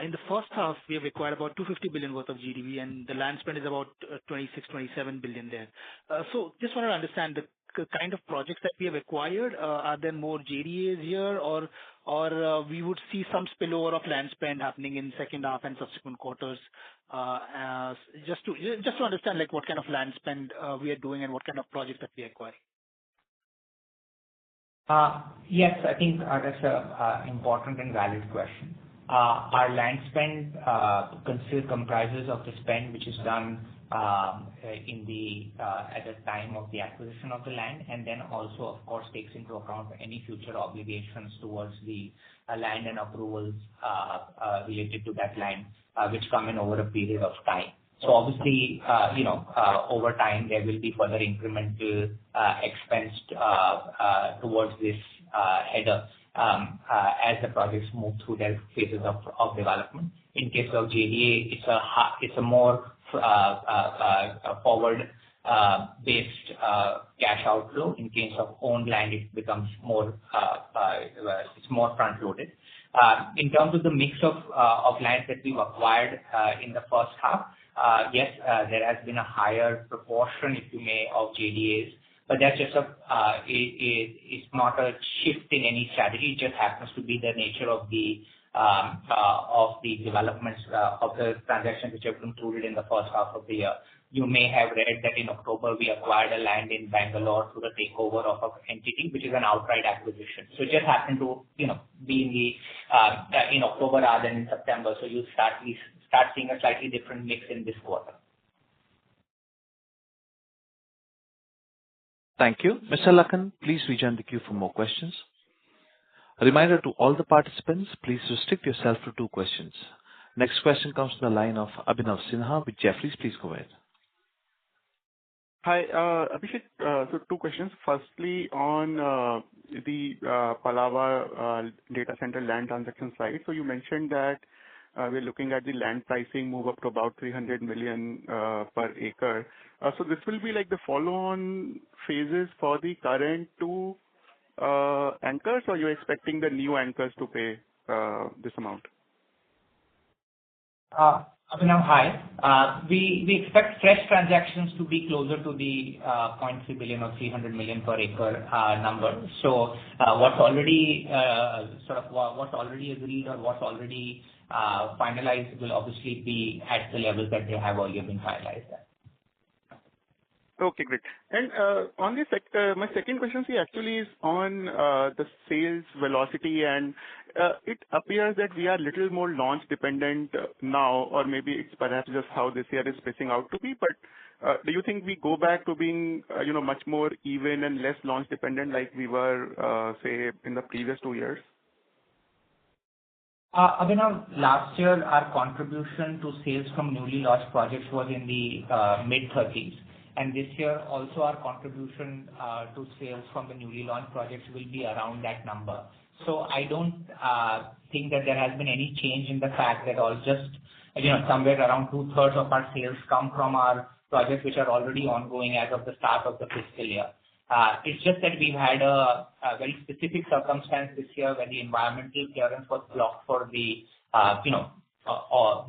Speaker 8: In the first half, we have acquired about 250 billion worth of GDV, and the land spend is about 26-27 billion there. So just want to understand the kind of projects that we have acquired. Are there more JDAs here, or we would see some spillover of land spend happening in second half and subsequent quarters? Just to understand like what kind of land spend we are doing and what kind of projects that we acquire.
Speaker 3: Yes, I think that's an important and valid question. Our land spend comprises of the spend which is done in the at the time of the acquisition of the land, and then also of course takes into account any future obligations towards the land and approvals related to that land, which come in over a period of time. So obviously, over time there will be further incremental expense towards this header as the projects move through their phases of development. In case of JDA, it's a more forward based cash outflow. In case of owned land, it becomes more it's more front loaded. In terms of the mix of lands that we've acquired in the first half, yes, there has been a higher proportion, if you may, of JDAs. but that's just it's not a shift in any strategy. It just happens to be the nature of the developments of the transactions which have concluded in the first half of the year. You may have read that in October we acquired a land in Bangalore through the takeover of an entity, which is an outright acquisition. So it just happened to be in October rather than in September. So we start seeing a slightly different mix in this quarter.
Speaker 1: Thank you. Mr. Lakan, please rejoin the queue for more questions. A reminder to all the participants, please restrict yourself to 2 questions. Next question comes from the line of Abhinav Sinha with Jefferies. Please go ahead.
Speaker 9: Hi, Abhishek. So 2 questions. Firstly, on the Palava data center land transaction side. So you mentioned that we're looking at the land pricing move up to about 300 million per acre. So this will be like the follow-on phases for the current 2 anchors, or you're expecting the new anchors to pay this amount?
Speaker 3: Abhinav, hi. We expect fresh transactions to be closer to the 0.3 billion or 300 million per acre number. So what's already agreed or what's already finalized will obviously be at the levels that they have already been finalized at.
Speaker 9: Okay, great. And on this, my second question actually is on the sales velocity, and it appears that we are a little more launch dependent now, or maybe it's perhaps just how this year is spacing out to be. But do you think we go back to being much more even and less launch dependent like we were say in the previous 2 years?
Speaker 3: Abhinav, last year our contribution to sales from newly launched projects was in the mid-30s. And this year also our contribution to sales from the newly launched projects will be around that number. So I don't think that there has been any change in the fact that somewhere around 2/3 of our sales come from our projects which are already ongoing as of the start of the fiscal year. It's just that we've had a very specific circumstance this year where the environmental clearance was blocked for the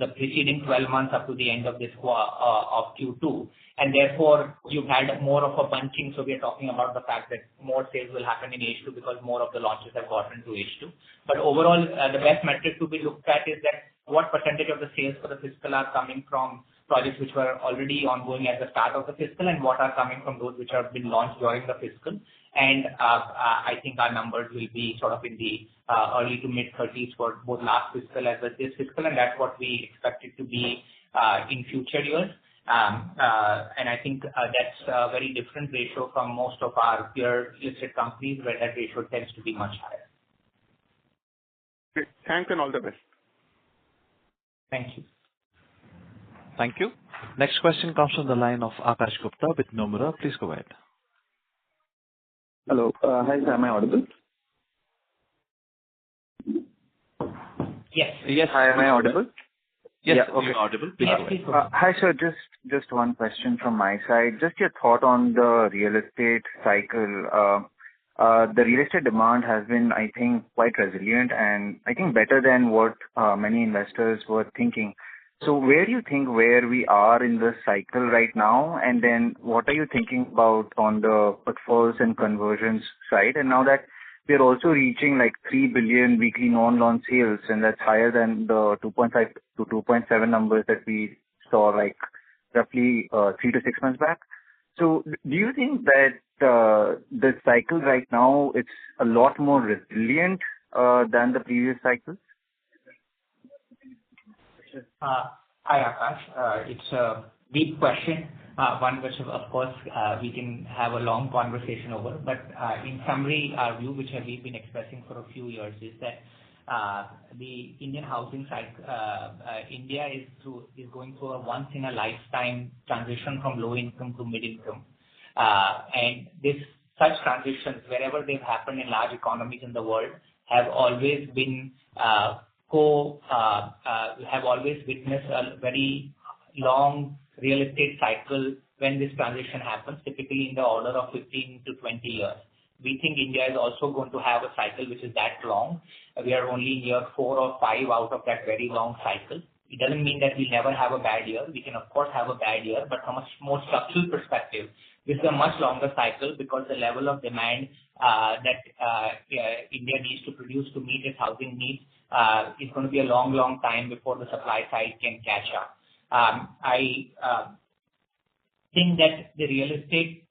Speaker 3: the preceding 12 months up to the end of this of Q2. And therefore, you've had more of a bunching. So we are talking about the fact that more sales will happen in H2 because more of the launches have gotten to H2. But overall, the best metric to be looked at is that what percentage of the sales for the fiscal are coming from projects which were already ongoing at the start of the fiscal, and what are coming from those which have been launched during the fiscal. And I think our numbers will be sort of in the early to mid-30s for both last fiscal as well as this fiscal, and that's what we expect it to be in future years. And I think that's a very different ratio from most of our peer listed companies where that ratio tends to be much higher.
Speaker 9: Great. Thanks and all the best.
Speaker 3: Thank you.
Speaker 1: Thank you. Next question comes from the line of Akash Gupta with Nomura. Please go ahead.
Speaker 10: Hello. Hi, sir. Am I audible?
Speaker 3: Yes.
Speaker 1: Yes.
Speaker 10: Hi, am I audible?
Speaker 1: Yes,
Speaker 10: yeah, okay.
Speaker 1: You're audible. Please go ahead.
Speaker 10: Hi, sir. Just one question from my side. Just your thought on the real estate cycle. The real estate demand has been, I think, quite resilient and I think better than what many investors were thinking. So where do you think where we are in the cycle right now? And then what are you thinking about on the footfalls and conversions side? And now that we're also reaching like 3 billion weekly non-launch sales, and that's higher than the 2.5 to 2.7 numbers that we saw like roughly 3 to 6 months back. So do you think that the cycle right now, it's a lot more resilient than the previous cycles?
Speaker 3: Hi, Akash. It's a deep question, one which, of course, we can have a long conversation over. But in summary, our view, which we've been expressing for a few years, is that the Indian housing cycle, India is going through a once-in-a-lifetime transition from low income to mid income. And such transitions, wherever they've happened in large economies in the world, have always been have always witnessed a very long real estate cycle when this transition happens, typically in the order of 15 to 20 years. We think India is also going to have a cycle which is that long. We are only in year 4 or 5 out of that very long cycle. It doesn't mean that we'll never have a bad year. We can, of course, have a bad year, but from a more structural perspective, This is a much longer cycle because the level of demand that India needs to produce to meet its housing needs is going to be a long time before the supply side can catch up. I think that the real estate,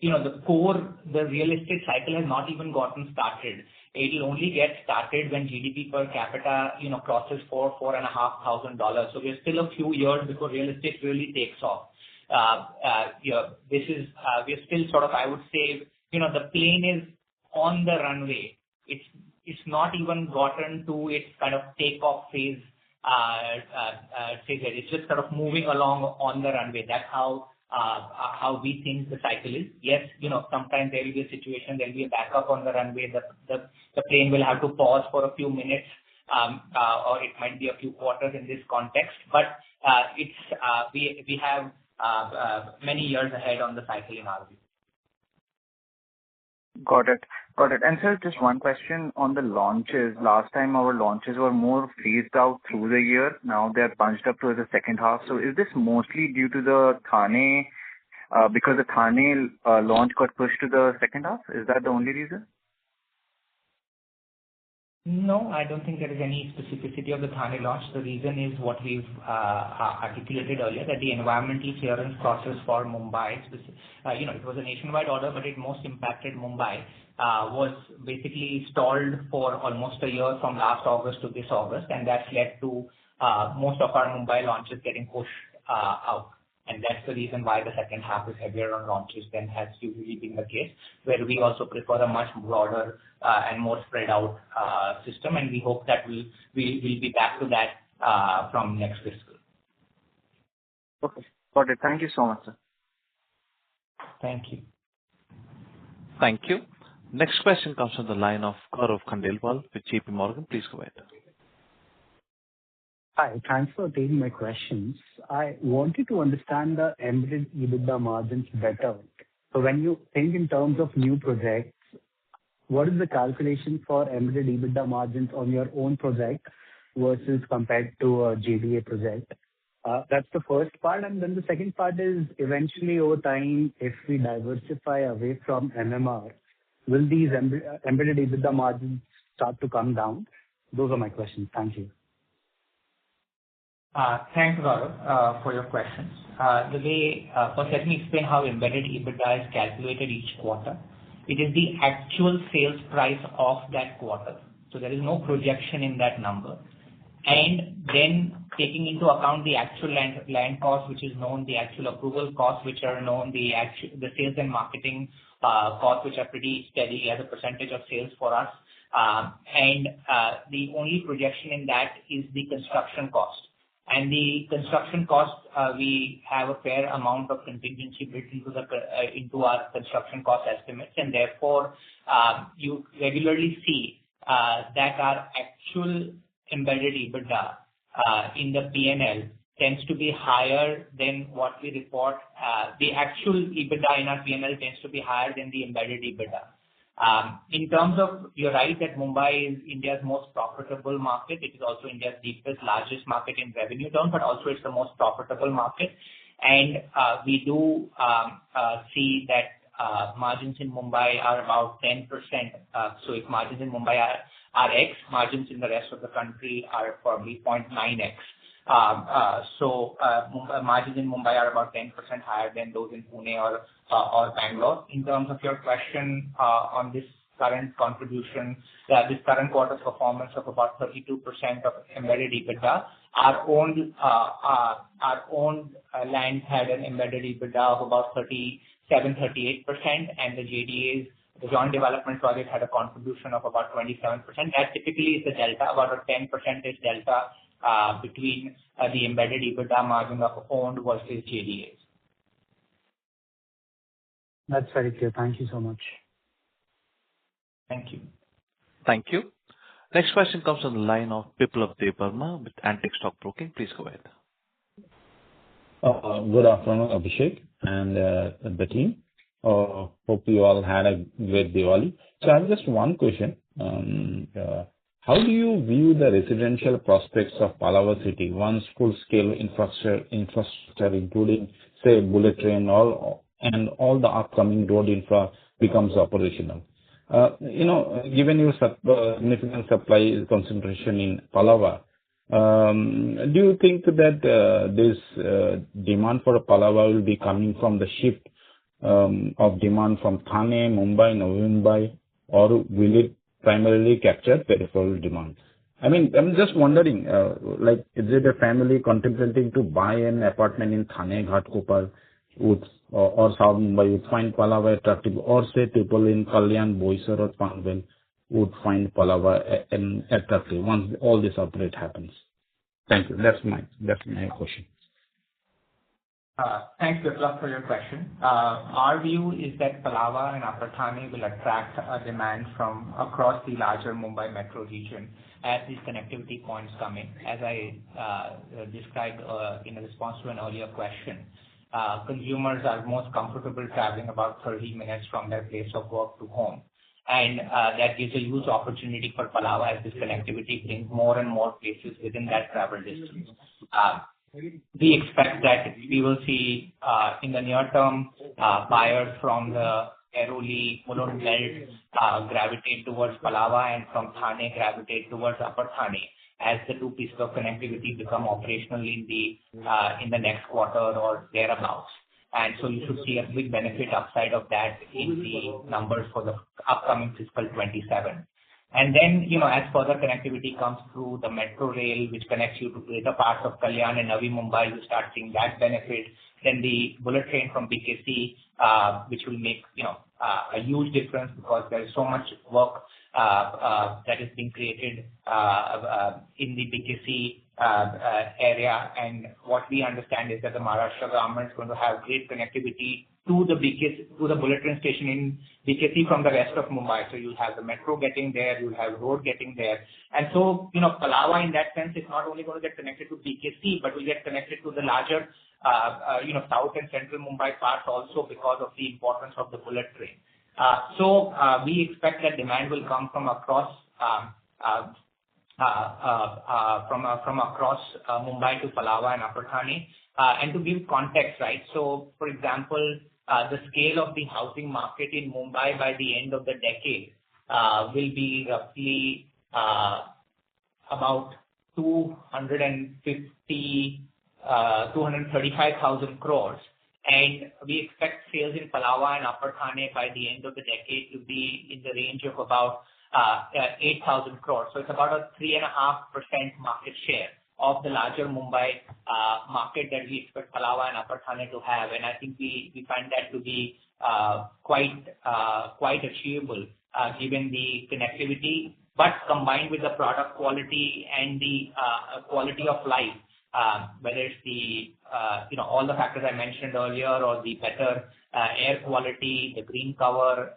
Speaker 3: the real estate cycle has not even gotten started. It will only get started when GDP per capita, crosses $4,500. So we're still a few years before real estate really takes off. We're still sort of, I would say, the plane is on the runway. It's not even gotten to its kind of takeoff phase. It's just sort of moving along on the runway. That's how we think the cycle is. Yes, sometimes there will be a situation, there will be a backup on the runway. The plane will have to pause for a few minutes, or it might be a few quarters in this context. But we have many years ahead on the cycle in our view.
Speaker 10: Got it. And sir, just one question on the launches. Last time our launches were more phased out through the year. Now they're bunched up to the second half. So is this mostly due to the Thane, because the Thane launch got pushed to the second half? Is that the only reason?
Speaker 3: No, I don't think there is any specificity of the Thane launch. The reason is what we've articulated earlier, that the environmental clearance process for Mumbai, it was a nationwide order, but it most impacted Mumbai, was basically stalled for almost a year from last August to this August, and that's led to most of our Mumbai launches getting pushed out. And that's the reason why the second half is heavier on launches than has usually been the case, where we also prefer a much broader and more spread out system, and we hope that we'll be back to that from next fiscal.
Speaker 10: Okay, got it. Thank you so much, sir.
Speaker 3: Thank you.
Speaker 1: Thank you. Next question comes from the line of Gaurav Khandelwal with JP Morgan. Please go ahead.
Speaker 11: Hi, thanks for taking my questions. I wanted to understand the embedded EBITDA margins better. So when you think in terms of new projects, what is the calculation for embedded EBITDA margins on your own project versus compared to a JDA project? That's the first part. And then the second part is, eventually over time, if we diversify away from MMR, will these embedded EBITDA margins start to come down? Those are my questions. Thank you.
Speaker 3: Thanks, Gaurav, for your questions. First, let me explain how embedded EBITDA is calculated each quarter. It is the actual sales price of that quarter. So there is no projection in that number. And then taking into account the actual land cost, which is known, the actual approval costs, which are known, the sales and marketing costs, which are pretty steady as a percentage of sales for us. And the only projection in that is the construction cost. And the construction cost, we have a fair amount of contingency built into our construction cost estimates, and therefore you regularly see that our actual embedded EBITDA in the P&L tends to be higher than what we report. The actual EBITDA in our P&L tends to be higher than the embedded EBITDA. In terms of, you're right that Mumbai is India's most profitable market. It is also India's deepest, largest market in revenue terms, but also it's the most profitable market. And we do see that margins in Mumbai are about 10%. So if margins in Mumbai are X, margins in the rest of the country are probably 0.9X. So margins in Mumbai are about 10% higher than those in Pune or Bangalore. In terms of your question on this current contribution, this current quarter's performance of about 32% of embedded EBITDA, our own land had an embedded EBITDA of about 37-38%, and the JDAs, the joint development project, had a contribution of about 27%. That typically is the delta, about a 10% delta between the embedded EBITDA margin of owned versus JDAs.
Speaker 11: That's very clear. Thank you so much.
Speaker 3: Thank you.
Speaker 1: Thank you. Next question comes from the line of Biplab Debbarma with Antique Stock Broking. Please go ahead.
Speaker 12: Good afternoon, Abhishek and the team. Hope you all had a great Diwali. So I have just one question. How do you view the residential prospects of Palava city once full-scale infrastructure, including, say, bullet train, all and all the upcoming road infra becomes operational. Given your significant supply concentration in Palava, do you think that this demand for Palava will be coming from the shift of demand from Thane, Mumbai, Navi Mumbai, or will it primarily capture peripheral demand? I mean, I'm just wondering, is it a family contemplating to buy an apartment in Thane, Ghatkopar, or South Mumbai would find Palava attractive, or say people in Kalyan, Boisar, or Panvel would find Palava attractive once all this upgrade happens? Thank you. That's my question.
Speaker 3: Thanks, Biplab, for your question. Our view is that Palava and Upper Thane will attract a demand from across the larger Mumbai metro region as these connectivity points come in. As I described in response to an earlier question, consumers are most comfortable traveling about 30 minutes from their place of work to home. And that gives a huge opportunity for Palava as this connectivity brings more and more places within that travel distance. We expect that we will see in the near term buyers from the Airoli, Mulund belt gravitate towards Palava, and from Thane gravitate towards Upper Thane as the two pieces of connectivity become operational in the next quarter or thereabouts. And so you should see a big benefit upside of that in the numbers for the upcoming fiscal 27. And then, as further connectivity comes through the metro rail, which connects you to greater parts of Kalyan and Navi Mumbai, you start seeing that benefit. Then the bullet train from BKC, which will make, a huge difference because there is so much work that is being created in the BKC area. And what we understand is that the Maharashtra government is going to have great connectivity to the bullet train station in BKC from the rest of Mumbai. So you'll have the metro getting there, you'll have road getting there. And so, Palava in that sense is not only going to get connected to BKC, but will get connected to the larger, south and central Mumbai parts also because of the importance of the bullet train. So we expect that demand will come from across Mumbai to Palava and Upper Thane. And to give context, right? So, for example, the scale of the housing market in Mumbai by the end of the decade will be roughly about 235,000 crores. And we expect sales in Palava and Upper Thane by the end of the decade to be in the range of about 8,000 crores. So it's about a 3.5% market share of the larger Mumbai market that we expect Palava and Upper Thane to have. And I think we find that to be quite achievable given the connectivity, but combined with the product quality and the quality of life, whether it's the all the factors I mentioned earlier, or the better air quality, the green cover,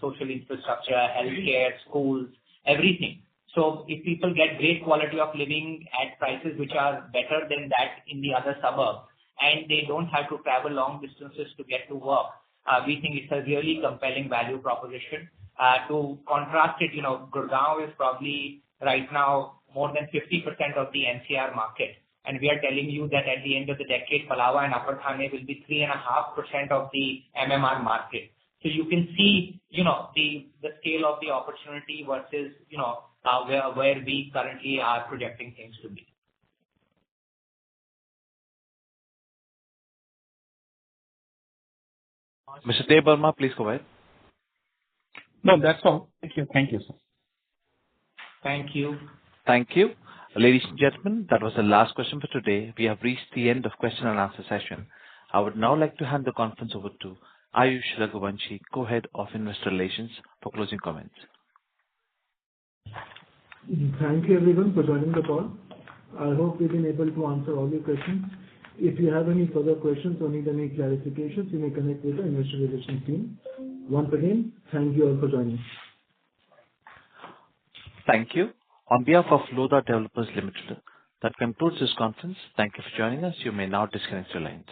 Speaker 3: social infrastructure, healthcare, schools, everything. So if people get great quality of living at prices which are better than that in the other suburbs, and they don't have to travel long distances to get to work, we think it's a really compelling value proposition. To contrast it, Gurgaon is probably right now more than 50% of the NCR market. And we are telling you that at the end of the decade, Palava and Upper Thane will be 3.5% of the MMR market. So you can see, the scale of the opportunity versus, where we currently are projecting things to be.
Speaker 1: Mr. Dev Verma, please go ahead.
Speaker 12: No, that's all. Thank you. Thank you, sir.
Speaker 3: Thank you.
Speaker 1: Thank you. Ladies and gentlemen, that was the last question for today. We have reached the end of question and answer session. I would now like to hand the conference over to Ayush Raghuvanshi, Co-Head of Investor Relations, for closing comments.
Speaker 13: Thank you everyone for joining the call. I hope we've been able to answer all your questions. If you have any further questions or need any clarifications, you may connect with the Investor Relations team. Once again, thank you all for joining.
Speaker 1: Thank you. On behalf of Lodha Developers Limited, that concludes this conference. Thank you for joining us. You may now disconnect your lines.